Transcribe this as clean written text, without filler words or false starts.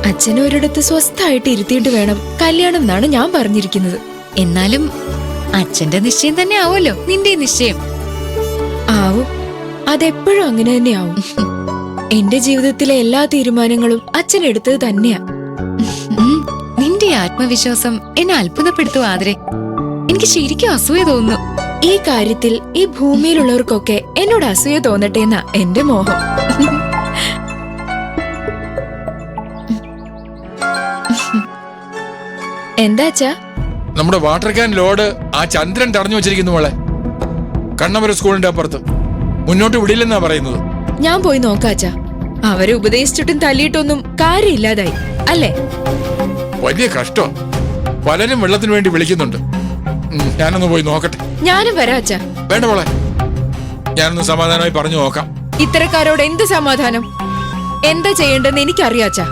അച്ഛനെ ഒരിടത്ത് സ്വസ്ഥായിട്ട് ഇരുത്തിയിട്ട് വേണം കല്യാണം എന്നാണ് ഞാൻ പറഞ്ഞിരിക്കുന്നത്. എന്നാലും അച്ഛന്റെ നിശ്ചയം തന്നെ ആവുമല്ലോ നിന്റെ നിശ്ചയം. ആവും, അതെപ്പോഴും അങ്ങനെ തന്നെയാവും. എന്റെ ജീവിതത്തിലെ എല്ലാ തീരുമാനങ്ങളും അച്ഛൻ എടുത്തത് തന്നെയാ. നിന്റെ ആത്മവിശ്വാസം എന്നെ അത്ഭുതപ്പെടുത്തുക ആദരെ. എനിക്ക് ശരിക്കും അസൂയ തോന്നുന്നു. ഈ കാര്യത്തിൽ ഈ ഭൂമിയിലുള്ളവർക്കൊക്കെ എന്നോട് അസൂയ തോന്നട്ടെ എന്നാ എന്റെ മോഹം. എന്താ അച്ഛാ? നമ്മുടെ വാട്ടർ ക്യാൻ ലോഡ് ആ ചന്ദ്രൻ തടഞ്ഞു വെച്ചിരിക്കുന്നു മോളെ. കണ്ണമര സ്കൂളിന്റെ അപ്പുറത്ത്. മുന്നോട്ട് വിടില്ലെന്നാ പറയുന്നത്. ഞാൻ പോയി നോക്കാച്ചാ. അവരെ ഉപദേശിച്ചിട്ടും തല്ലിയിട്ടൊന്നും കാര്യമില്ലാതായി അല്ലേ? വലിയ കഷ്ടം. പലരും വെള്ളത്തിന് വേണ്ടി വിളിക്കുന്നുണ്ട്. ഞാനൊന്ന് പോയി നോക്കട്ടെ. ഞാനും വരാം അച്ഛാ. വേണ്ട മോളെ, ഞാനൊന്ന് സമാധാനമായി പറഞ്ഞു നോക്കാം. ഇത്തരക്കാരോട് എന്ത് സമാധാനം? എന്താ ചെയ്യേണ്ടെന്ന് എനിക്കറിയാച്ചാ.